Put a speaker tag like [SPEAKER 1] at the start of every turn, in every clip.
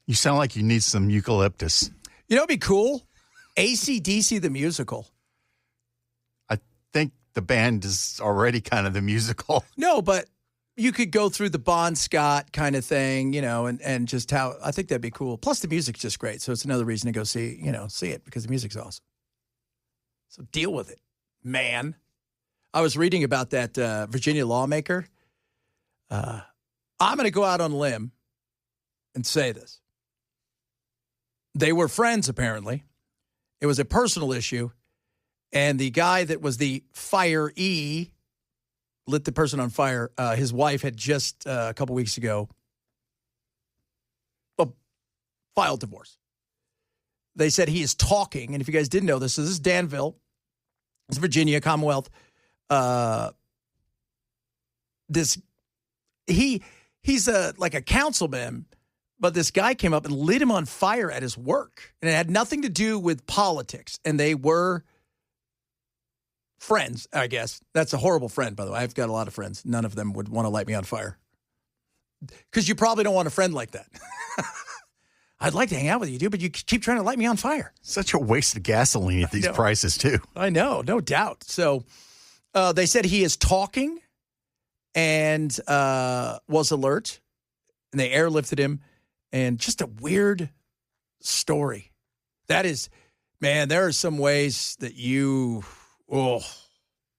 [SPEAKER 1] You sound like you need some eucalyptus.
[SPEAKER 2] You know what'd be cool? AC/DC the musical.
[SPEAKER 1] I think the band is already kind of the musical.
[SPEAKER 2] No, but you could go through the Bon Scott kind of thing, and just how I think that'd be cool. Plus, the music's just great, so it's another reason to go see it because the music's awesome. So deal with it, man. I was reading about that Virginia lawmaker. I'm going to go out on a limb and say this. They were friends, apparently. It was a personal issue, and the guy that was the firee lit the person on fire. His wife had just a couple weeks ago filed divorce. They said he is talking, and if you guys didn't know this is Danville. It's Virginia, Commonwealth. He's like a councilman, but this guy came up and lit him on fire at his work, and it had nothing to do with politics, and they were friends, I guess. That's a horrible friend, by the way. I've got a lot of friends. None of them would want to light me on fire. Because you probably don't want a friend like that. I'd like to hang out with you, dude, but you keep trying to light me on fire.
[SPEAKER 1] Such a waste of gasoline at these prices, too.
[SPEAKER 2] I know, no doubt. So they said he is talking and was alert, and they airlifted him, and just a weird story. That is, man, there are some ways that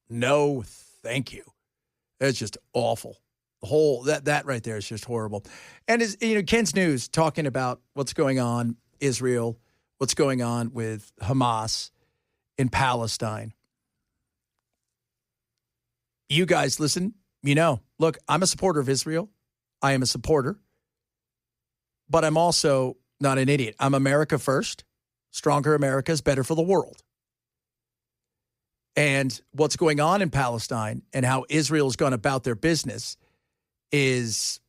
[SPEAKER 2] no, thank you. It's just awful. The whole, that right there is just horrible. And Ken's News talking about what's going on, Israel, what's going on with Hamas in Palestine. You guys listen, look, I'm a supporter of Israel. I am a supporter, but I'm also not an idiot. I'm America first. Stronger America is better for the world. And what's going on in Palestine and how Israel's gone about their business is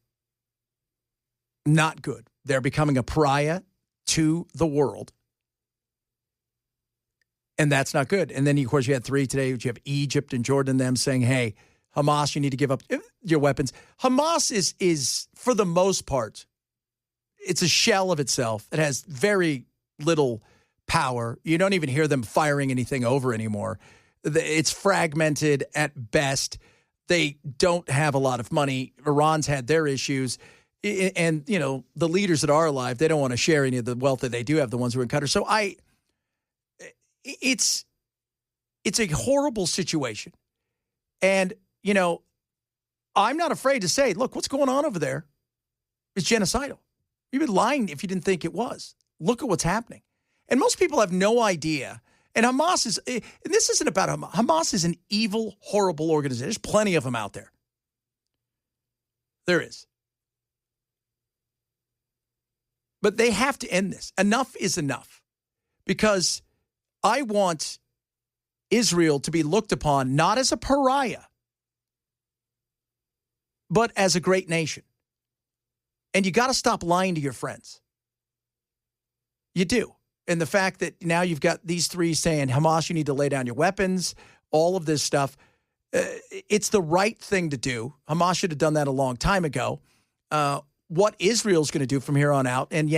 [SPEAKER 2] not good. They're becoming a pariah to the world. And that's not good. And then, of course, you had 3 today. You have Egypt and Jordan and them saying, hey, Hamas, you need to give up your weapons. Hamas is, for the most part, it's a shell of itself. It has very little power. You don't even hear them firing anything over anymore. It's fragmented at best. They don't have a lot of money. Iran's had their issues. And, the leaders that are alive, they don't want to share any of the wealth that they do have, the ones who are in Qatar. So it's a horrible situation. And, I'm not afraid to say, look, what's going on over there is genocidal. You'd be lying if you didn't think it was. Look at what's happening. And most people have no idea. And Hamas is, and this isn't about Hamas. Hamas is an evil, horrible organization. There's plenty of them out there. There is. But they have to end this. Enough is enough. Because I want Israel to be looked upon not as a pariah, but as a great nation. And you got to stop lying to your friends. You do. And the fact that now you've got these 3 saying, Hamas, you need to lay down your weapons, all of this stuff, it's the right thing to do. Hamas should have done that a long time ago. What Israel's going to do from here on out, and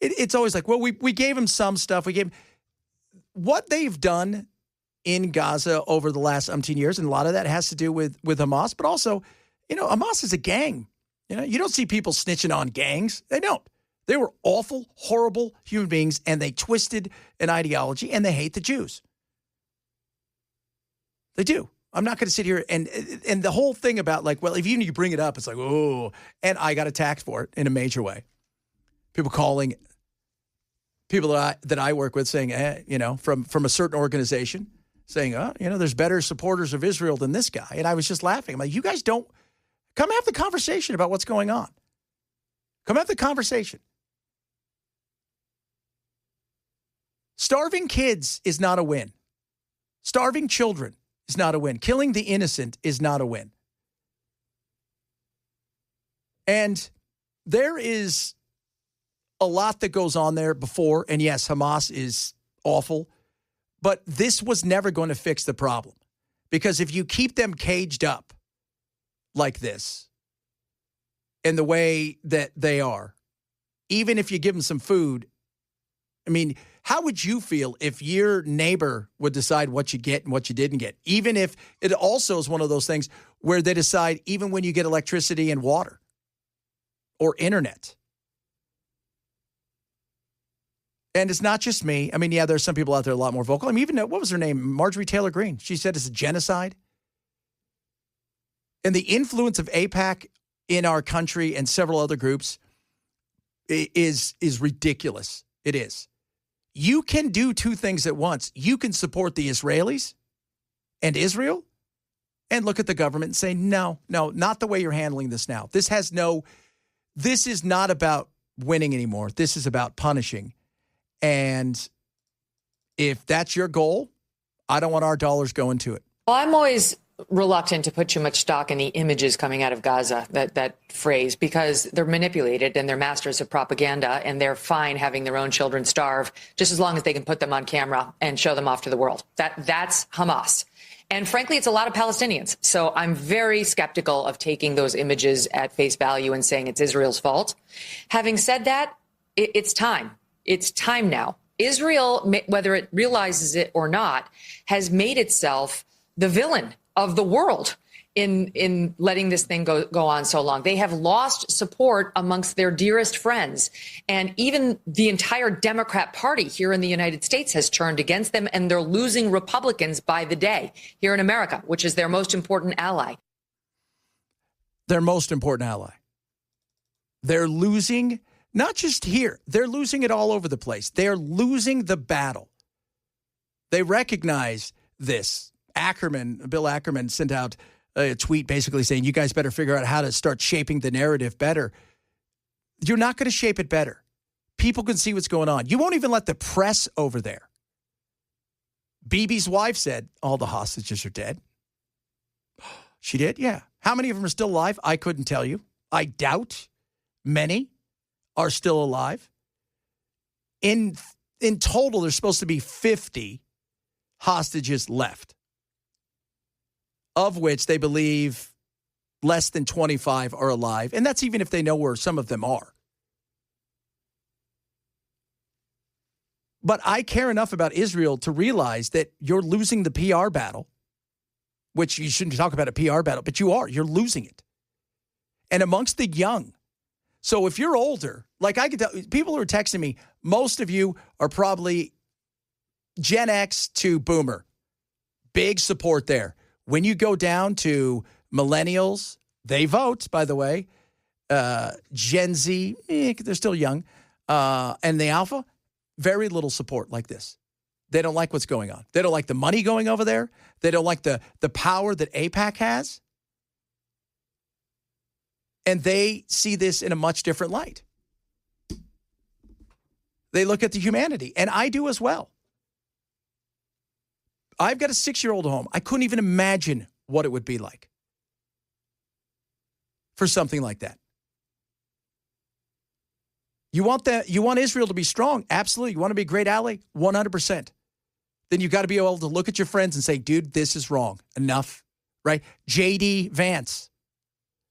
[SPEAKER 2] it's always like, well, we gave them some stuff. What they've done in Gaza over the last umpteen years, and a lot of that has to do with Hamas, but also, Hamas is a gang. You don't see people snitching on gangs. They don't. They were awful, horrible human beings, and they twisted an ideology, and they hate the Jews. They do. I'm not going to sit here and the whole thing about if even you bring it up, it's like, oh, and I got attacked for it in a major way. People calling people that I work with saying, from a certain organization saying, there's better supporters of Israel than this guy. And I was just laughing. I'm like, you guys don't come have the conversation about what's going on. Come have the conversation. Starving kids is not a win. Starving children is not a win. Killing the innocent is not a win. And there is a lot that goes on there before. And yes, Hamas is awful. But this was never going to fix the problem. Because if you keep them caged up like this, in the way that they are, even if you give them some food, I mean, how would you feel if your neighbor would decide what you get and what you didn't get? Even if it also is one of those things where they decide even when you get electricity and water or internet. And it's not just me. I mean, yeah, there's some people out there a lot more vocal. I mean, even, what was her name? Marjorie Taylor Greene. She said it's a genocide. And the influence of AIPAC in our country and several other groups is ridiculous. It is. You can do two things at once. You can support the Israelis and Israel and look at the government and say, no, not the way you're handling this now. This is not about winning anymore. This is about punishing. And if that's your goal, I don't want our dollars going to it.
[SPEAKER 3] Well, I'm always reluctant to put too much stock in the images coming out of Gaza, that phrase, because they're manipulated and they're masters of propaganda, and they're fine having their own children starve just as long as they can put them on camera and show them off to the world. That's Hamas. And frankly, it's a lot of Palestinians. So I'm very skeptical of taking those images at face value and saying it's Israel's fault. Having said that, it's time. It's time now. Israel, whether it realizes it or not, has made itself the villain of the world in letting this thing go on so long. They have lost support amongst their dearest friends. And even the entire Democrat Party here in the United States has turned against them, and they're losing Republicans by the day here in America, which is their most important ally.
[SPEAKER 2] Their most important ally. They're losing. Not just here. They're losing it all over the place. They're losing the battle. They recognize this. Bill Ackerman sent out a tweet basically saying, you guys better figure out how to start shaping the narrative better. You're not going to shape it better. People can see what's going on. You won't even let the press over there. Bibi's wife said, all the hostages are dead. She did? Yeah. How many of them are still alive? I couldn't tell you. I doubt many are still alive. In total, there's supposed to be 50 hostages left, of which they believe less than 25 are alive. And that's even if they know where some of them are. But I care enough about Israel to realize that you're losing the PR battle, which you shouldn't talk about a PR battle, but you are. You're losing it. And amongst the young. So if you're older, like I could tell, people who are texting me, most of you are probably Gen X to Boomer. Big support there. When you go down to millennials, they vote, by the way. Gen Z, they're still young. And the Alpha, very little support like this. They don't like what's going on. They don't like the money going over there. They don't like the power that AIPAC has. And they see this in a much different light. They look at the humanity, and I do as well. I've got a 6-year-old at home. I couldn't even imagine what it would be like for something like that. You want Israel to be strong? Absolutely. You want to be a great ally? 100%. Then you've got to be able to look at your friends and say, dude, this is wrong. Enough, right? J.D. Vance,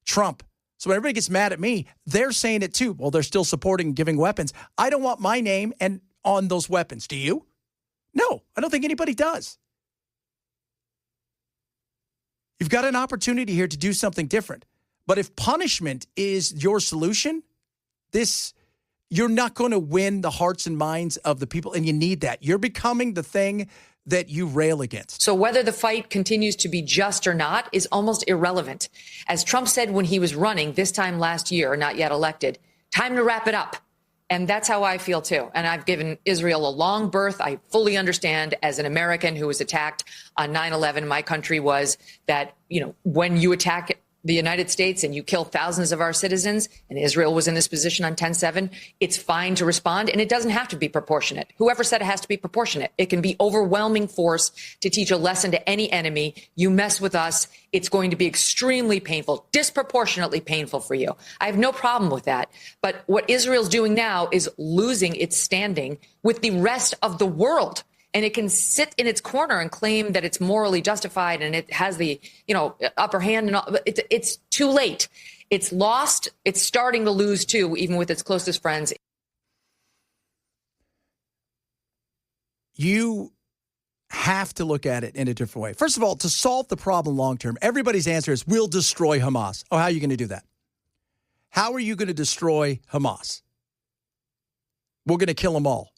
[SPEAKER 2] Trump. So when everybody gets mad at me, they're saying it too. Well, they're still supporting and giving weapons. I don't want my name and on those weapons. Do you? No, I don't think anybody does. You've got an opportunity here to do something different. But if punishment is your solution, you're not going to win the hearts and minds of the people, and you need that. You're becoming the thing that you rail against.
[SPEAKER 3] So whether the fight continues to be just or not is almost irrelevant. As Trump said when he was running this time last year, not yet elected, time to wrap it up. And that's how I feel, too. And I've given Israel a long berth. I fully understand, as an American who was attacked on 9/11, my country was that, when you attack the United States and you kill thousands of our citizens, and Israel was in this position on 10/7, it's fine to respond, and it doesn't have to be proportionate. Whoever said it has to be proportionate? It can be overwhelming force to teach a lesson to any enemy. You mess with us, it's going to be extremely painful, disproportionately painful for you. I have no problem with that. But what Israel's doing now is losing its standing with the rest of the world. And it can sit in its corner and claim that it's morally justified and it has the, upper hand. And all. It's too late. It's lost. It's starting to lose, too, even with its closest friends.
[SPEAKER 2] you have to look at it in a different way. First of all, to solve the problem long term, everybody's answer is we'll destroy Hamas. Oh, how are you going to do that? How are you going to destroy Hamas? We're going to kill them all.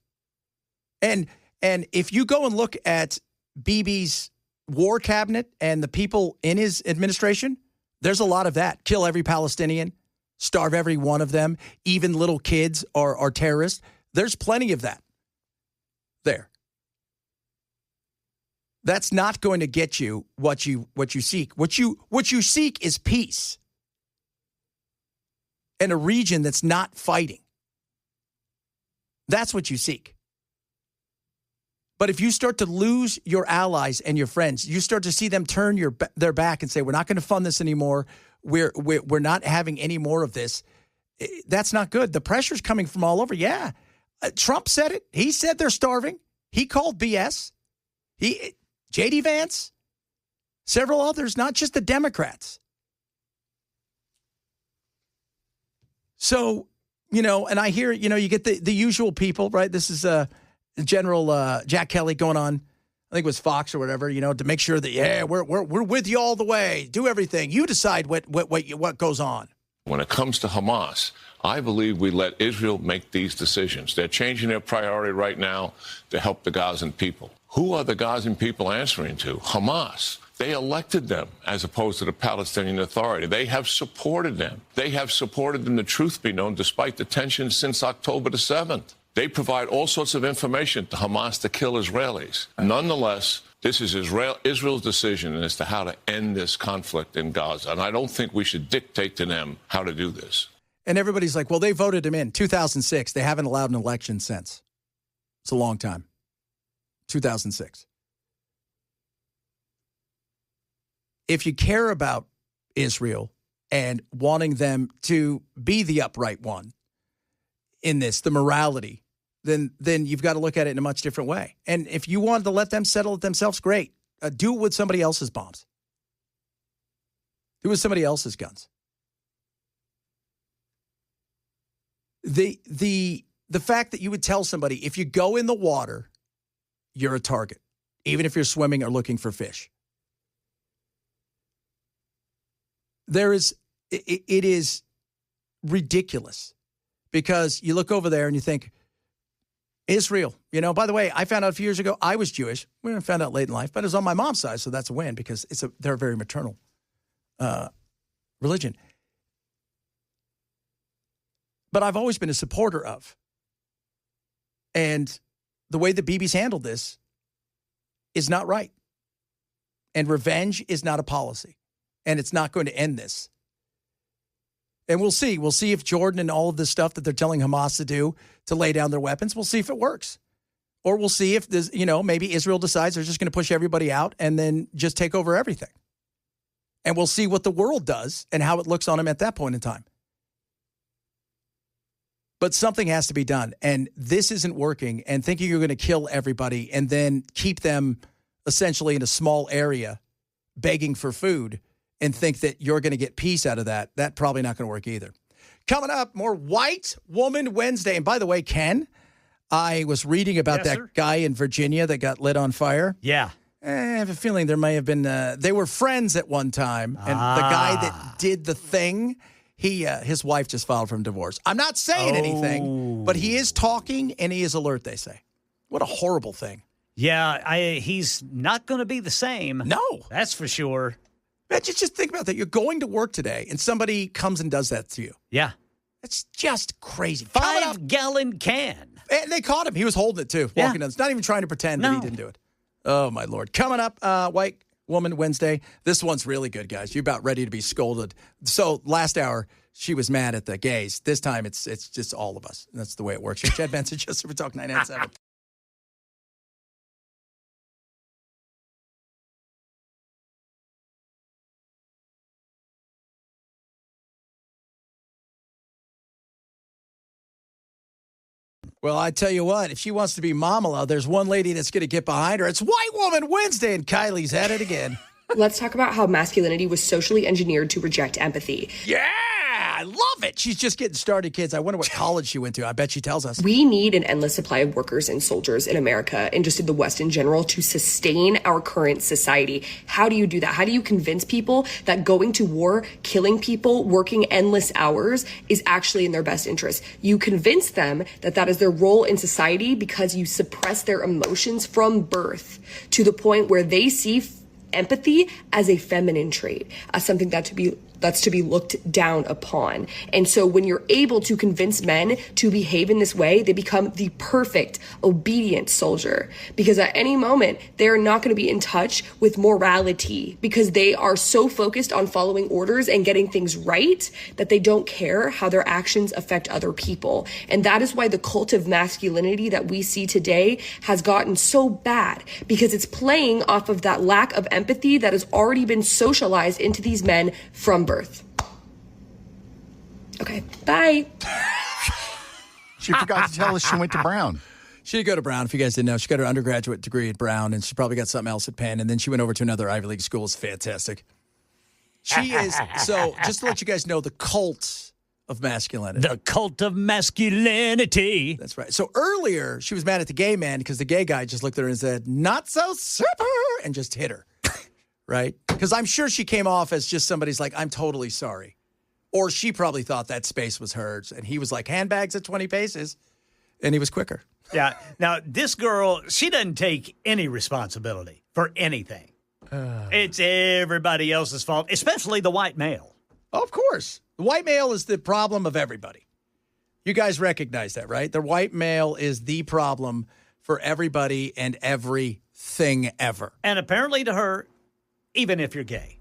[SPEAKER 2] And if you go and look at Bibi's war cabinet and the people in his administration, there's a lot of that. Kill every Palestinian, starve every one of them, even little kids are terrorists. There's plenty of that there. That's not going to get you what you seek. What you seek is peace in a region that's not fighting. That's what you seek. But if you start to lose your allies and your friends, you start to see them turn their back and say, we're not going to fund this anymore. We're not having any more of this. That's not good. The pressure's coming from all over. Yeah. Trump said it. He said they're starving. He called BS. J.D. Vance, several others, not just the Democrats. So, and I hear, you get the usual people, right? This is General Jack Kelly going on, I think it was Fox or whatever, to make sure that, we're with you all the way. Do everything. You decide what goes on.
[SPEAKER 4] When it comes to Hamas, I believe we let Israel make these decisions. They're changing their priority right now to help the Gazan people. Who are the Gazan people answering to? Hamas. They elected them as opposed to the Palestinian Authority. They have supported them. They have supported them, the truth be known, despite the tensions since October the 7th. They provide all sorts of information to Hamas to kill Israelis. Nonetheless, this is Israel's decision as to how to end this conflict in Gaza. And I don't think we should dictate to them how to do this.
[SPEAKER 2] And everybody's like, well, they voted him in 2006. They haven't allowed an election since. It's a long time. 2006. If you care about Israel and wanting them to be the upright one in this, the morality, then you've got to look at it in a much different way. And if you wanted to let them settle it themselves, great. Do it with somebody else's bombs. Do it with somebody else's guns. The fact that you would tell somebody, if you go in the water, you're a target, even if you're swimming or looking for fish. It is ridiculous because you look over there and you think, Israel, by the way, I found out a few years ago, I was Jewish. We found out late in life, but it was on my mom's side, so that's a win because they're a very maternal religion. But I've always been a supporter of. And the way that Bibi's handled this is not right. And revenge is not a policy. And it's not going to end this. And we'll see. We'll see if Jordan and all of this stuff that they're telling Hamas to do to lay down their weapons, we'll see if it works. Or we'll see if there's, maybe Israel decides they're just going to push everybody out and then just take over everything. And we'll see what the world does and how it looks on them at that point in time. But something has to be done. And this isn't working. And thinking you're going to kill everybody and then keep them essentially in a small area begging for food and think that you're going to get peace out of that, that's probably not going to work either. Coming up, more White Woman Wednesday. And by the way, Ken, I was reading about that guy in Virginia that got lit on fire.
[SPEAKER 5] Yeah.
[SPEAKER 2] I have a feeling there may have been, they were friends at one time. And the guy that did the thing, his wife just filed for divorce. I'm not saying anything, but he is talking and he is alert, they say. What a horrible thing.
[SPEAKER 5] Yeah, he's not going to be the same.
[SPEAKER 2] No.
[SPEAKER 5] That's for sure.
[SPEAKER 2] Man, just think about that. You're going to work today and somebody comes and does that to you.
[SPEAKER 5] Yeah.
[SPEAKER 2] It's just crazy.
[SPEAKER 5] 5-gallon can.
[SPEAKER 2] And they caught him. He was holding it too, walking down. It's not even trying to pretend that he didn't do it. Oh, my Lord. Coming up, White Woman Wednesday. This one's really good, guys. You're about ready to be scolded. So last hour, she was mad at the gays. This time, it's just all of us. That's the way it works. Chad Benson, just for Talk 997. Well, I tell you what, if she wants to be Mamala, there's one lady that's going to get behind her. It's White Woman Wednesday, and Kylie's at it again.
[SPEAKER 6] Let's talk about how masculinity was socially engineered to reject empathy.
[SPEAKER 2] Yeah! I love it. She's just getting started, kids. I wonder what college she went to. I bet she tells us.
[SPEAKER 6] We need an endless supply of workers and soldiers in America and just in the West in general to sustain our current society. How do you do that? How do you convince people that going to war, killing people, working endless hours is actually in their best interest? You convince them that that is their role in society because you suppress their emotions from birth to the point where they see empathy as a feminine trait, as something that's to be looked down upon. And so when you're able to convince men to behave in this way, they become the perfect obedient soldier, because at any moment they're not going to be in touch with morality because they are so focused on following orders and getting things right that they don't care how their actions affect other people. And that is why the cult of masculinity that we see today has gotten so bad, because it's playing off of that lack of empathy that has already been socialized into these men from birth. Okay, bye.
[SPEAKER 1] She forgot to tell us she went to Brown.
[SPEAKER 2] She did go to Brown, if you guys didn't know. She got her undergraduate degree at Brown, and she probably got something else at Penn, and then she went over to another Ivy League school. It's fantastic. She is, so just to let you guys know, the cult of masculinity.
[SPEAKER 5] The cult of masculinity.
[SPEAKER 2] That's right. So earlier, she was mad at the gay man because the gay guy just looked at her and said, "Not so super," and just hit her. Right? Because I'm sure she came off as just somebody's like, "I'm totally sorry." Or she probably thought that space was hers. And he was like, "Handbags at 20 paces." And he was quicker.
[SPEAKER 5] Yeah. Now, this girl, she doesn't take any responsibility for anything. It's everybody else's fault, especially the white male.
[SPEAKER 2] Of course. The white male is the problem of everybody. You guys recognize that, right? The white male is the problem for everybody and everything ever.
[SPEAKER 5] And apparently to her, even if you're gay.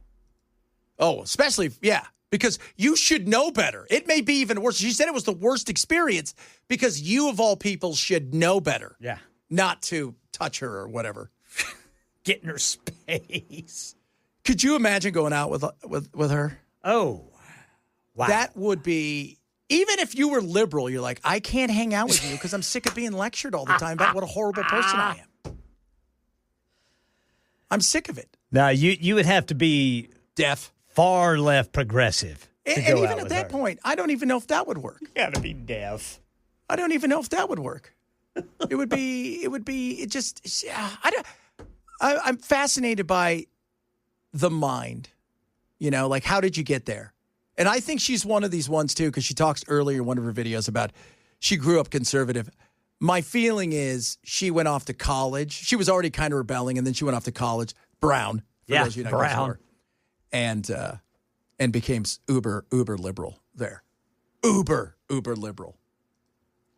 [SPEAKER 2] Oh, especially, yeah, because you should know better. It may be even worse. She said it was the worst experience because you, of all people, should know better.
[SPEAKER 5] Yeah.
[SPEAKER 2] Not to touch her or whatever.
[SPEAKER 5] Get in her space.
[SPEAKER 2] Could you imagine going out with her?
[SPEAKER 5] Oh, wow.
[SPEAKER 2] That would be, even if you were liberal, you're like, I can't hang out with you because I'm sick of being lectured all the time about what a horrible person I am. I'm sick of it.
[SPEAKER 5] Now, you would have to be
[SPEAKER 2] Deaf.
[SPEAKER 5] far left progressive.
[SPEAKER 2] And
[SPEAKER 5] go
[SPEAKER 2] even
[SPEAKER 5] out
[SPEAKER 2] at
[SPEAKER 5] with
[SPEAKER 2] that
[SPEAKER 5] her.
[SPEAKER 2] point, I don't even know if that would work.
[SPEAKER 5] You got to be deaf.
[SPEAKER 2] I don't even know if that would work. I'm fascinated by the mind, like how did you get there? And I think she's one of these ones too, because she talks earlier in one of her videos about she grew up conservative. My feeling is she went off to college. She was already kind of rebelling, and then she went off to college. Brown, for those of you who don't know her. And became uber liberal there. Uber liberal.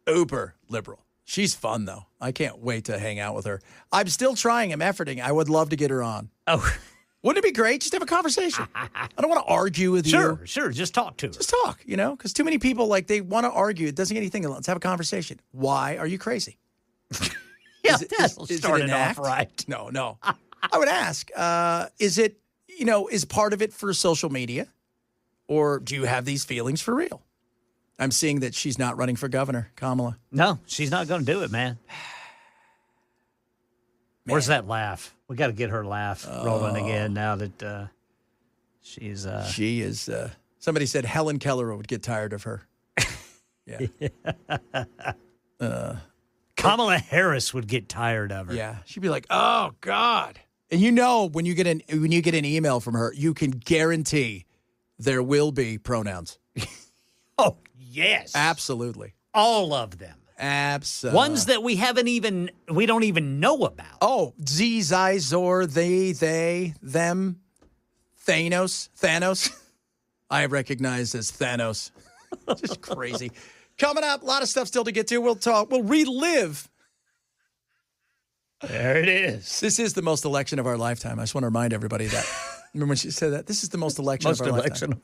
[SPEAKER 2] Uber liberal. She's fun, though. I can't wait to hang out with her. I'm still trying. I'm efforting. I would love to get her on.
[SPEAKER 5] Oh,
[SPEAKER 2] wouldn't it be great? Just have a conversation. I don't want to argue with you.
[SPEAKER 5] Sure. Just talk to her.
[SPEAKER 2] Just talk, because too many people, they want to argue. It doesn't get anything. Let's have a conversation. Why are you crazy?
[SPEAKER 5] Yeah,
[SPEAKER 2] Is
[SPEAKER 5] that'll
[SPEAKER 2] it
[SPEAKER 5] start
[SPEAKER 2] an
[SPEAKER 5] it off
[SPEAKER 2] act?
[SPEAKER 5] right.
[SPEAKER 2] No. I would ask, is it, is part of it for social media? Or do you have these feelings for real? I'm seeing that she's not running for governor, Kamala.
[SPEAKER 5] No, she's not going to do it, man. Where's that laugh? We got to get her laugh rolling again now that she's...
[SPEAKER 2] She is... somebody said Helen Keller would get tired of her. Yeah.
[SPEAKER 5] Kamala Harris would get tired of her.
[SPEAKER 2] Yeah. She'd be like, oh, God. And when you get an email from her, you can guarantee there will be pronouns.
[SPEAKER 5] Oh, yes.
[SPEAKER 2] Absolutely.
[SPEAKER 5] All of them.
[SPEAKER 2] Absolutely.
[SPEAKER 5] Ones that we don't even know about.
[SPEAKER 2] Oh, Z, Zai, Zor, they, them, Thanos. I have recognized as Thanos. Just crazy. Coming up, a lot of stuff still to get to. We'll relive.
[SPEAKER 5] There it is.
[SPEAKER 2] This is the most election of our lifetime. I just want to remind everybody that. Remember when she said that? This is the most election of our lifetime.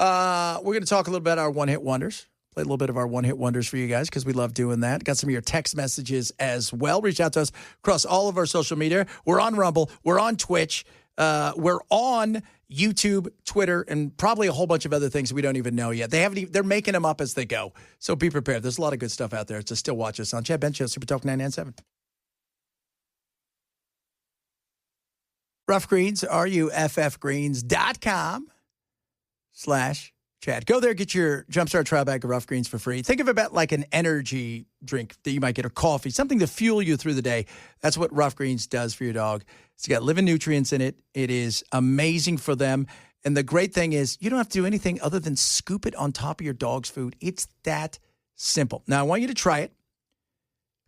[SPEAKER 2] We're going to talk a little bit about our one-hit wonders. Play a little bit of our one-hit wonders for you guys because we love doing that. Got some of your text messages as well. Reach out to us across all of our social media. We're on Rumble. We're on Twitch. We're on YouTube, Twitter, and probably a whole bunch of other things we don't even know yet. They're making them up as they go. So be prepared. There's a lot of good stuff out there to still watch us on Chad Ben Show, Super Talk 997. Rough Greens, ruffgreens.com/. Chad. Go there, get your Jumpstart trial bag of Rough Greens for free. Think of it about like an energy drink that you might get, or coffee, something to fuel you through the day. That's what Rough Greens does for your dog. It's got living nutrients in it. It is amazing for them. And the great thing is you don't have to do anything other than scoop it on top of your dog's food. It's that simple. Now, I want you to try it.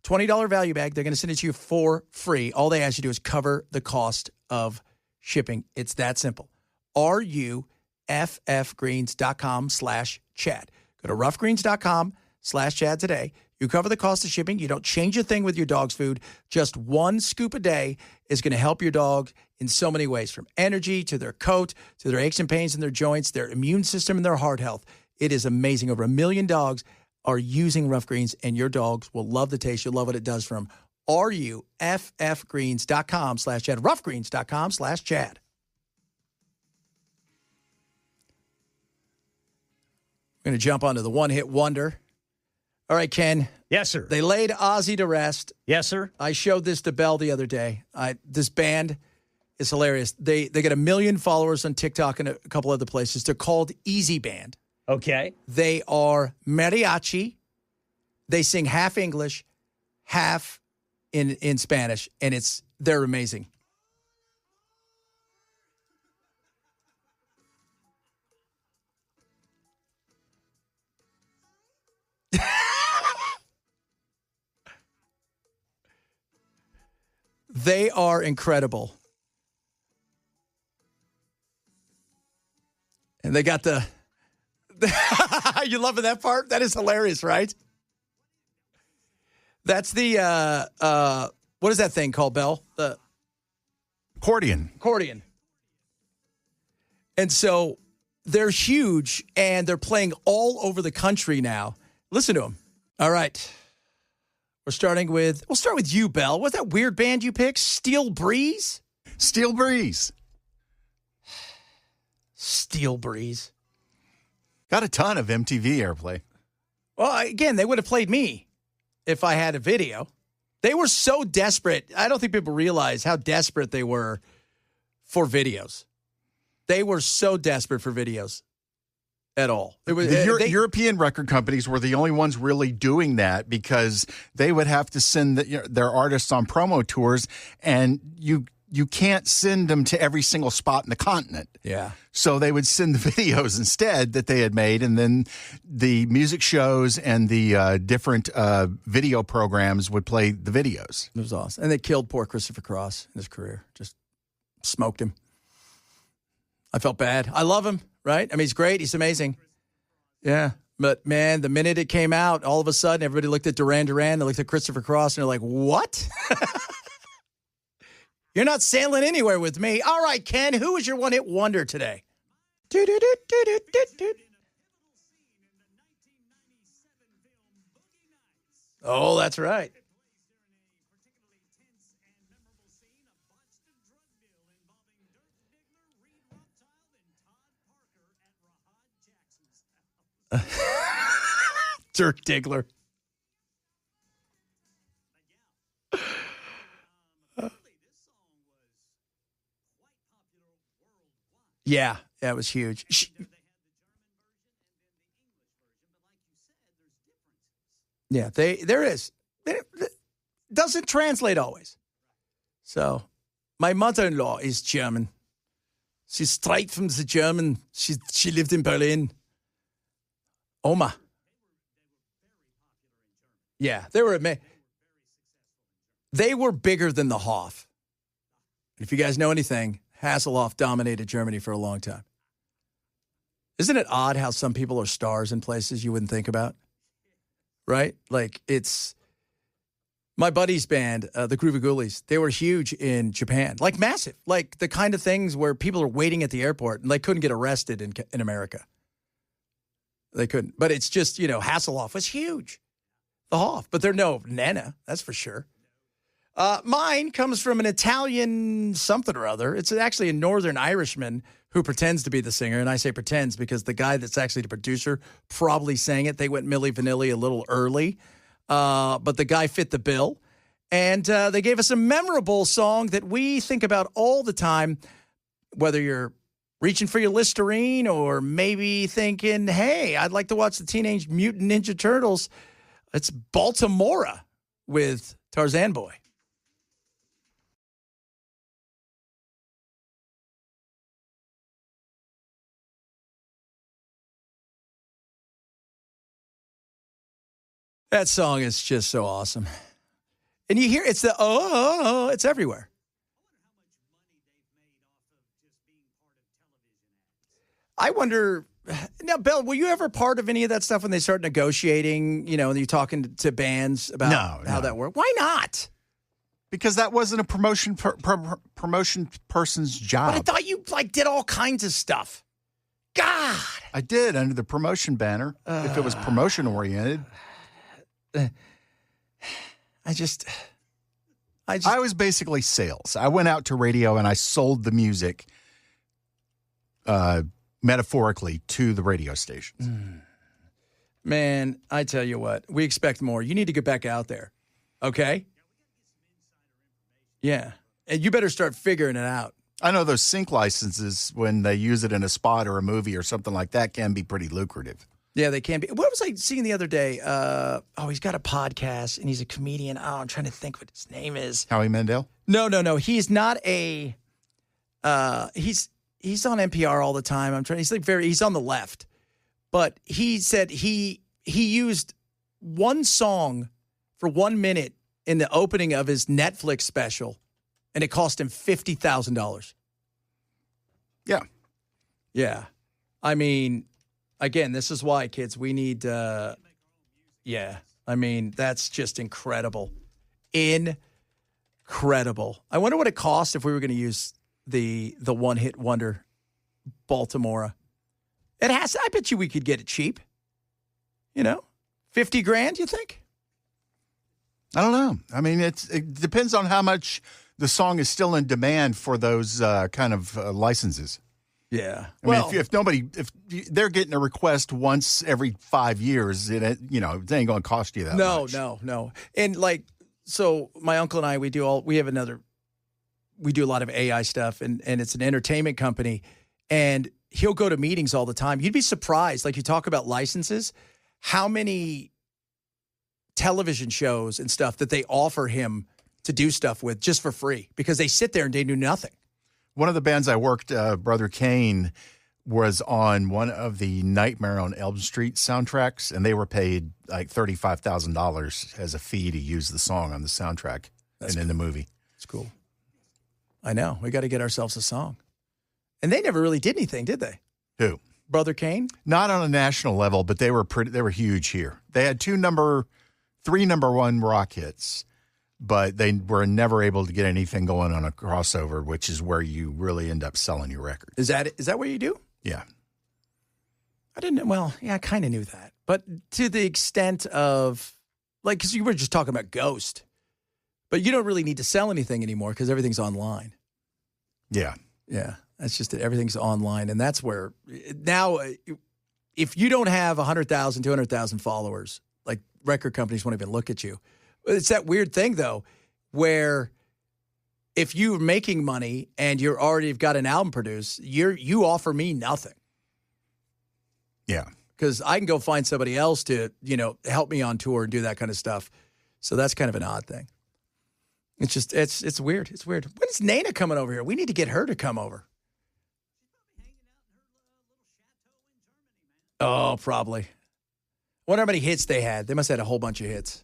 [SPEAKER 2] $20 value bag. They're going to send it to you for free. All they ask you to do is cover the cost of shipping. It's that simple. ruffgreens.com/Chad. Go to ruffgreens.com/Chad today. You cover the cost of shipping. You don't change a thing with your dog's food. Just one scoop a day is going to help your dog in so many ways, from energy to their coat, to their aches and pains in their joints, their immune system, and their heart health. It is amazing. Over 1 million dogs are using Rough Greens, and your dogs will love the taste. You'll love what it does for them. ruffgreens.com/Chad. ruffgreens.com/Chad. We're going to jump onto the one-hit wonder. All right, Ken.
[SPEAKER 5] Yes, sir.
[SPEAKER 2] They laid Ozzy to rest.
[SPEAKER 5] Yes, sir.
[SPEAKER 2] I showed this to Belle the other day. This band is hilarious. They got 1 million followers on TikTok and a couple other places. They're called Easy Band.
[SPEAKER 5] Okay.
[SPEAKER 2] They are mariachi. They sing half English, half in Spanish, and they're amazing. They are incredible. And they got the you loving that part? That is hilarious, right? That's the what is that thing called, Belle? The accordion. And so they're huge, and they're playing all over the country now. Listen to them. All right. We'll start with you, Belle. What's that weird band you picked? Steel Breeze?
[SPEAKER 1] Steel Breeze.
[SPEAKER 2] Steel Breeze.
[SPEAKER 1] Got a ton of MTV airplay.
[SPEAKER 2] Well, again, they would have played me if I had a video. They were so desperate. I don't think people realize how desperate they were for videos. They were so desperate for videos at all. It was,
[SPEAKER 1] European record companies were the only ones really doing that, because they would have to send their artists on promo tours, and you can't send them to every single spot in the continent.
[SPEAKER 2] Yeah.
[SPEAKER 1] So they would send the videos instead that they had made, and then the music shows and the different video programs would play the videos.
[SPEAKER 2] It was awesome. And they killed poor Christopher Cross in his career. Just smoked him. I felt bad. I love him, right? I mean, he's great. He's amazing. Yeah. But, man, the minute it came out, all of a sudden, everybody looked at Duran Duran, they looked at Christopher Cross, and they're like, what? You're not sailing anywhere with me. All right, Ken, who is your one-hit wonder today? Oh, that's right. Dirk Diggler. Yeah, that was huge. Yeah, there is. It doesn't translate always. So, my mother-in-law is German. She's straight from the German. She lived in Berlin. Oma. Yeah, they were bigger than the Hoff. If you guys know anything, Hasselhoff dominated Germany for a long time. Isn't it odd how some people are stars in places you wouldn't think about? Right? Like, it's my buddy's band, the Groovy Ghoulies. They were huge in Japan, like massive, like the kind of things where people are waiting at the airport and they couldn't get arrested in America. They couldn't. But it's just, Hasselhoff was huge. The Hoff. But they're no Nana, that's for sure. Mine comes from an Italian something or other. It's actually a Northern Irishman who pretends to be the singer. And I say pretends because the guy that's actually the producer probably sang it. They went Milli Vanilli a little early. But the guy fit the bill. And they gave us a memorable song that we think about all the time, whether you're reaching for your Listerine, or maybe thinking, hey, I'd like to watch the Teenage Mutant Ninja Turtles. It's Baltimora with Tarzan Boy. That song is just so awesome. And you hear it's it's everywhere. I wonder, now, Bill, were you ever part of any of that stuff when they start negotiating, and you're talking to bands about how that worked? Why not?
[SPEAKER 1] Because that wasn't a promotion person's job.
[SPEAKER 2] But I thought you did all kinds of stuff. God.
[SPEAKER 1] I did under the promotion banner, if it was promotion oriented.
[SPEAKER 2] I was
[SPEAKER 1] basically sales. I went out to radio and I sold the music metaphorically to the radio stations.
[SPEAKER 2] Man, I tell you what, we expect more. You need to get back out there. Okay? Yeah. And you better start figuring it out.
[SPEAKER 1] I know those sync licenses, when they use it in a spot or a movie or something like that, can be pretty lucrative.
[SPEAKER 2] Yeah, they can be. What was I seeing the other day? He's got a podcast and he's a comedian. Oh, I'm trying to think what his name is.
[SPEAKER 1] Howie Mandel?
[SPEAKER 2] No. He's not a. He's on NPR all the time. He's on the left, but he said he used one song for 1 minute in the opening of his Netflix special, and it cost him $50,000.
[SPEAKER 1] Yeah.
[SPEAKER 2] Yeah. I mean, again, this is why, kids, we need, that's just incredible. Incredible. I wonder what it cost if we were going to use the one-hit wonder Baltimora. I bet you we could get it cheap. $50,000, you think?
[SPEAKER 1] I don't know. I mean, it depends on how much the song is still in demand for those kind of licenses.
[SPEAKER 2] Yeah.
[SPEAKER 1] I mean, if they're getting a request once every 5 years, it ain't going to cost you that much.
[SPEAKER 2] No. And so my uncle and I, we do a lot of AI stuff, and it's an entertainment company, and he'll go to meetings all the time. You'd be surprised, you talk about licenses, how many television shows and stuff that they offer him to do stuff with just for free, because they sit there and they do nothing.
[SPEAKER 1] One of the bands I worked, Brother Kane, was on one of the Nightmare on Elm Street soundtracks, and they were paid $35,000 as a fee to use the song on the soundtrack in the movie.
[SPEAKER 2] It's cool. I know. We got to get ourselves a song. And they never really did anything, did they?
[SPEAKER 1] Who?
[SPEAKER 2] Brother Kane?
[SPEAKER 1] Not on a national level, but they were huge here. They had 3 number one rock hits, but they were never able to get anything going on a crossover, which is where you really end up selling your record.
[SPEAKER 2] Is that what you do?
[SPEAKER 1] Yeah.
[SPEAKER 2] I didn't. Well, yeah, I kind of knew that, but to the extent of because you were just talking about Ghost, but you don't really need to sell anything anymore because everything's online.
[SPEAKER 1] Yeah.
[SPEAKER 2] Yeah. That's just it. Everything's online. And that's where now, if you don't have 100,000, 200,000 followers, record companies won't even look at you. It's that weird thing, though, where if you're making money and you're already got an album produced, you offer me nothing.
[SPEAKER 1] Yeah.
[SPEAKER 2] Because I can go find somebody else to, help me on tour and do that kind of stuff. So that's kind of an odd thing. It's just, it's weird. It's weird. When's Nana coming over here? We need to get her to come over. Oh, probably. Wonder how many hits they had. They must have had a whole bunch of hits.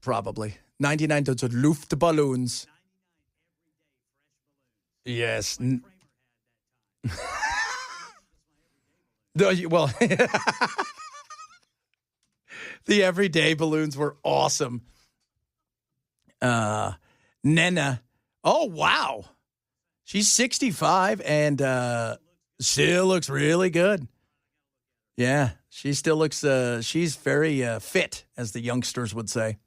[SPEAKER 2] Probably. 99 tons of Luftballons. Yes. Well, the everyday balloons were awesome. Nena. Oh, wow. She's 65 and still looks really good. Yeah, she still looks, she's very fit, as the youngsters would say.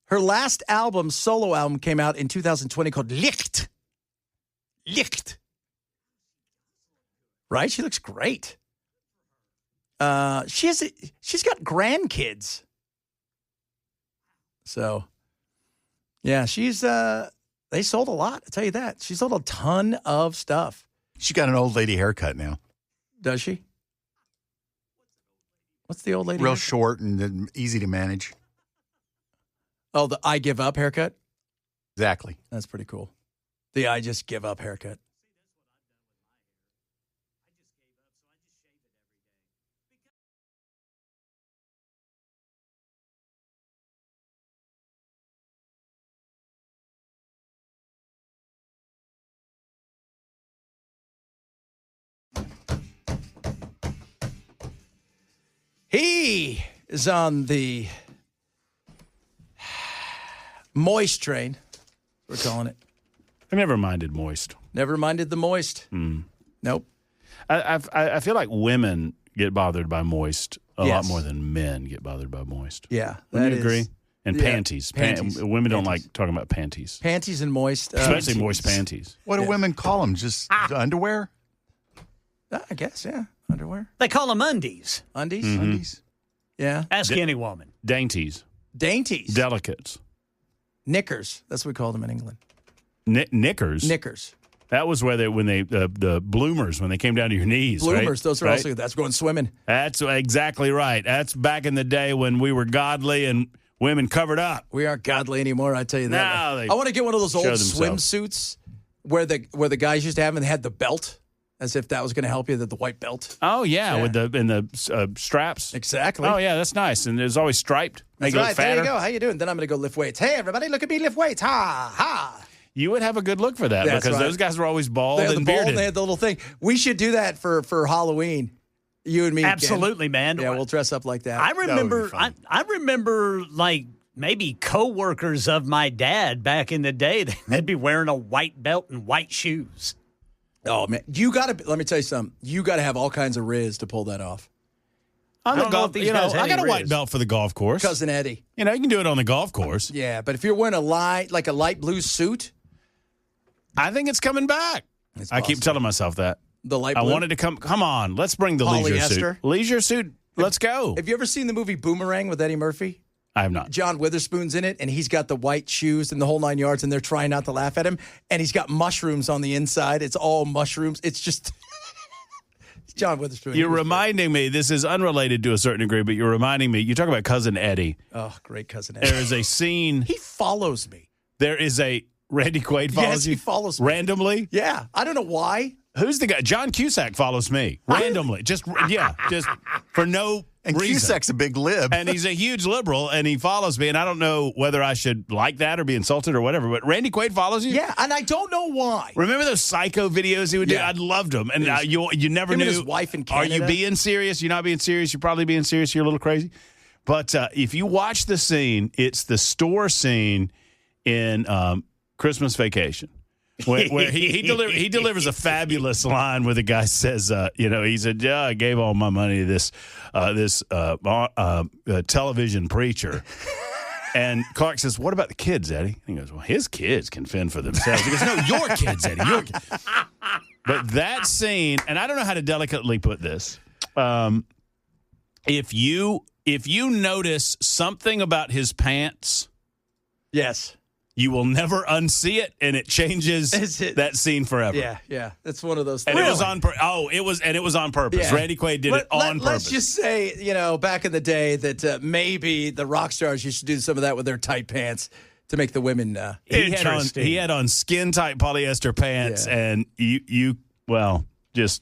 [SPEAKER 2] Her last solo album, came out in 2020 called Licht. Licht. Right? She looks great. She's got grandkids. So, yeah, she's They sold a lot. I'll tell you that. She sold a ton of stuff.
[SPEAKER 1] She got an old lady haircut now.
[SPEAKER 2] Does she? What's the old lady?
[SPEAKER 1] Real
[SPEAKER 2] haircut?
[SPEAKER 1] short and easy to manage.
[SPEAKER 2] Oh, the I give up haircut?
[SPEAKER 1] Exactly.
[SPEAKER 2] That's pretty cool. The I just give up haircut. He is on the moist train, we're calling it.
[SPEAKER 7] I never minded moist.
[SPEAKER 2] Never minded the moist. Nope.
[SPEAKER 7] I feel like women get bothered by moist a lot
[SPEAKER 2] Yes.
[SPEAKER 7] more than men get bothered by moist.
[SPEAKER 2] Yeah.
[SPEAKER 7] Wouldn't
[SPEAKER 2] that
[SPEAKER 7] you agree?
[SPEAKER 2] is-
[SPEAKER 7] And
[SPEAKER 2] yeah,
[SPEAKER 7] panties.
[SPEAKER 2] panties.
[SPEAKER 7] Women don't
[SPEAKER 2] Panties.
[SPEAKER 7] like talking about panties,
[SPEAKER 2] Panties and moist.
[SPEAKER 7] especially moist panties.
[SPEAKER 1] What do women call them? Just underwear?
[SPEAKER 2] I guess, yeah. Underwear.
[SPEAKER 5] They call them undies.
[SPEAKER 2] Undies.
[SPEAKER 1] Undies?
[SPEAKER 2] Yeah.
[SPEAKER 5] Ask any woman.
[SPEAKER 7] Dainties.
[SPEAKER 2] Dainties.
[SPEAKER 7] Delicates.
[SPEAKER 2] Knickers. That's what we call them in England.
[SPEAKER 7] Knickers.
[SPEAKER 2] Knickers.
[SPEAKER 7] That was where the bloomers, when they came down to your knees.
[SPEAKER 2] Bloomers.
[SPEAKER 7] Right?
[SPEAKER 2] Those are
[SPEAKER 7] Right?
[SPEAKER 2] also, that's going swimming.
[SPEAKER 7] That's exactly right. That's back in the day when we were godly and women covered up.
[SPEAKER 2] We aren't godly anymore, I tell you that.
[SPEAKER 7] No, they
[SPEAKER 2] I want to get one of those old
[SPEAKER 7] show themselves.
[SPEAKER 2] swimsuits where the guys used to have and they had the belt, as if that was going to help you, the white belt.
[SPEAKER 7] Oh yeah,
[SPEAKER 2] Yeah.
[SPEAKER 7] with the straps.
[SPEAKER 2] Exactly.
[SPEAKER 7] Oh yeah, that's nice, and it's always striped. Make
[SPEAKER 2] That's
[SPEAKER 7] it
[SPEAKER 2] right.
[SPEAKER 7] look
[SPEAKER 2] There
[SPEAKER 7] fatter.
[SPEAKER 2] you go. How you doing? Then I'm going to go lift weights. Hey, everybody, look at me lift weights. Ha, ha.
[SPEAKER 7] You would have a good look for that
[SPEAKER 2] That's
[SPEAKER 7] because
[SPEAKER 2] right.
[SPEAKER 7] those guys were always bald
[SPEAKER 2] They had the
[SPEAKER 7] and
[SPEAKER 2] ball
[SPEAKER 7] bearded.
[SPEAKER 2] and they had the little thing. We should do that for Halloween. You and me. again.
[SPEAKER 5] Absolutely, man.
[SPEAKER 2] Yeah, we'll dress up like that.
[SPEAKER 5] I
[SPEAKER 1] would be
[SPEAKER 5] remember.
[SPEAKER 1] fun.
[SPEAKER 5] I remember like maybe coworkers of my dad back in the day. They'd be wearing a white belt and white shoes.
[SPEAKER 2] Oh man, you got to. Let me tell you something. You got to have all kinds of riz to pull that off.
[SPEAKER 7] On
[SPEAKER 5] I
[SPEAKER 7] the
[SPEAKER 5] don't know
[SPEAKER 7] golf,
[SPEAKER 5] if these
[SPEAKER 7] you know,
[SPEAKER 5] guys had
[SPEAKER 7] I got a
[SPEAKER 5] any
[SPEAKER 7] white
[SPEAKER 5] riz.
[SPEAKER 7] belt for the golf course.
[SPEAKER 2] Cousin Eddie.
[SPEAKER 7] You know, you can do it on the golf course.
[SPEAKER 2] Yeah, but if you're wearing a light blue suit,
[SPEAKER 7] I think it's coming back.
[SPEAKER 2] It's
[SPEAKER 7] I keep
[SPEAKER 2] possible.
[SPEAKER 7] telling myself that.
[SPEAKER 2] the light
[SPEAKER 7] I
[SPEAKER 2] blue.
[SPEAKER 7] wanted to come. Come on, let's bring the leisure suit.
[SPEAKER 2] Polyester?
[SPEAKER 7] Leisure suit. Let's go.
[SPEAKER 2] Have you ever seen the movie Boomerang with Eddie Murphy?
[SPEAKER 7] I have not.
[SPEAKER 2] John Witherspoon's in it, and he's got the white shoes and the whole 9 yards, and they're trying not to laugh at him. And he's got mushrooms on the inside. It's all mushrooms. It's just it's John Witherspoon.
[SPEAKER 7] You're reminding me. This is unrelated to a certain degree, but you're reminding me. You talk about cousin Eddie.
[SPEAKER 2] Oh, great cousin Eddie.
[SPEAKER 7] There is a scene.
[SPEAKER 2] He follows me.
[SPEAKER 7] There is a Randy Quaid follows
[SPEAKER 2] Yes,
[SPEAKER 7] you.
[SPEAKER 2] he follows me.
[SPEAKER 7] Randomly.
[SPEAKER 2] Yeah, I don't know why.
[SPEAKER 7] Who's the guy? John Cusack follows me randomly. just for no
[SPEAKER 1] And
[SPEAKER 7] reason.
[SPEAKER 1] Cusack's a big lib.
[SPEAKER 7] And he's a huge liberal, and he follows me, and I don't know whether I should like that or be insulted or whatever. But Randy Quaid follows you.
[SPEAKER 2] Yeah, and I don't know why.
[SPEAKER 7] Remember those psycho videos he would do?
[SPEAKER 2] Yeah.
[SPEAKER 7] I loved them, and you never
[SPEAKER 2] Him
[SPEAKER 7] knew.
[SPEAKER 2] and his wife in
[SPEAKER 7] Are you
[SPEAKER 2] Canada.
[SPEAKER 7] being serious? You're not being serious. You're probably being serious. You're a little crazy. But if you watch the scene, it's the store scene in Christmas Vacation. Where he delivers a fabulous line where the guy says, he said, yeah, I gave all my money to this television preacher. And Clark says, what about the kids, Eddie? And he goes, well, his kids can fend for themselves. He goes, no, your kids, Eddie, your kids. But that scene, and I don't know how to delicately put this, if you notice something about his pants,
[SPEAKER 2] Yes.
[SPEAKER 7] you will never unsee it, and it changes
[SPEAKER 2] Is it-
[SPEAKER 7] that scene forever.
[SPEAKER 2] Yeah. That's one of those
[SPEAKER 7] And
[SPEAKER 2] things.
[SPEAKER 7] it was on it was on purpose.
[SPEAKER 2] Yeah.
[SPEAKER 7] Randy Quaid did it on purpose.
[SPEAKER 2] Let's just say, back in the day that maybe the rock stars used to do some of that with their tight pants to make the women.
[SPEAKER 5] Interesting.
[SPEAKER 7] He had on skin tight polyester pants,
[SPEAKER 2] Yeah.
[SPEAKER 7] and just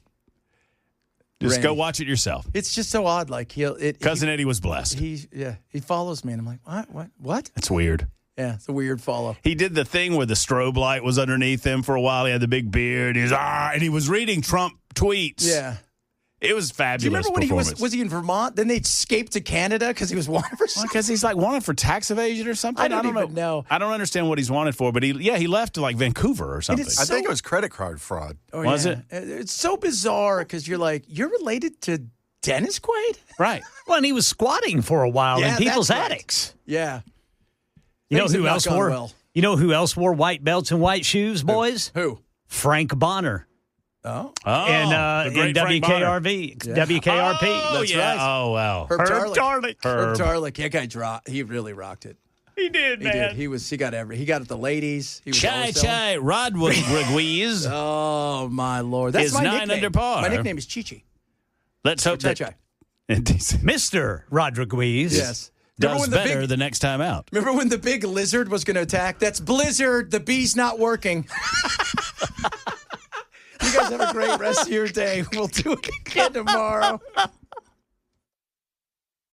[SPEAKER 2] Randy.
[SPEAKER 7] go watch it yourself.
[SPEAKER 2] It's just so odd. Like
[SPEAKER 7] Cousin Eddie was blessed.
[SPEAKER 2] he follows me, and I'm like, what?
[SPEAKER 7] It's weird.
[SPEAKER 2] Yeah, it's a weird follow.
[SPEAKER 7] He did the thing where the strobe light was underneath him for a while. He had the big beard. And he was reading Trump tweets.
[SPEAKER 2] Yeah.
[SPEAKER 7] It was fabulous.
[SPEAKER 2] Do you remember when he
[SPEAKER 7] performance.
[SPEAKER 2] was he in Vermont? Then they escaped to Canada because he was wanted for something.
[SPEAKER 7] Because he's like wanted for tax evasion or something.
[SPEAKER 2] I don't even know.
[SPEAKER 7] I don't understand what he's wanted for, but he left to like Vancouver or something.
[SPEAKER 2] it's
[SPEAKER 1] I think
[SPEAKER 2] so-
[SPEAKER 1] it was credit card fraud.
[SPEAKER 2] Oh,
[SPEAKER 7] Was
[SPEAKER 2] yeah. It's so bizarre because you're related to Dennis Quaid?
[SPEAKER 7] Right.
[SPEAKER 5] Well, and he was squatting for a while
[SPEAKER 2] Yeah,
[SPEAKER 5] in people's
[SPEAKER 2] that's right.
[SPEAKER 5] attics.
[SPEAKER 2] Yeah.
[SPEAKER 5] You know
[SPEAKER 2] Things have
[SPEAKER 5] who
[SPEAKER 2] not
[SPEAKER 5] else
[SPEAKER 2] gone
[SPEAKER 5] wore?
[SPEAKER 2] well.
[SPEAKER 5] You know who else wore white belts and white shoes, boys?
[SPEAKER 2] Who?
[SPEAKER 5] Frank Bonner
[SPEAKER 2] Oh.
[SPEAKER 7] The
[SPEAKER 5] in
[SPEAKER 7] great Frank Bonner.
[SPEAKER 5] WKRP.
[SPEAKER 7] Oh,
[SPEAKER 2] That's
[SPEAKER 7] yeah.
[SPEAKER 2] right.
[SPEAKER 7] Oh, wow.
[SPEAKER 2] Herb Tarlick.
[SPEAKER 5] Tarlick.
[SPEAKER 2] Herb Tarlick. That guy he really rocked it.
[SPEAKER 5] He did,
[SPEAKER 2] He
[SPEAKER 5] man.
[SPEAKER 2] did. He got at the ladies. He was
[SPEAKER 7] Chai
[SPEAKER 2] always selling-
[SPEAKER 7] Chai Rodriguez.
[SPEAKER 2] Oh my Lord! That's
[SPEAKER 7] Is
[SPEAKER 2] my
[SPEAKER 7] 9
[SPEAKER 2] nickname.
[SPEAKER 7] under par.
[SPEAKER 2] My nickname is Chi-Chi.
[SPEAKER 7] Let's hope
[SPEAKER 2] Chai
[SPEAKER 7] that
[SPEAKER 2] Chai.
[SPEAKER 5] Mr. Rodriguez.
[SPEAKER 2] Yes. Remember
[SPEAKER 7] does
[SPEAKER 2] when
[SPEAKER 7] better the next time out.
[SPEAKER 2] Remember when the big lizard was going to attack? That's Blizzard. The bee's not working. You guys have a great rest of your day. We'll do it again tomorrow.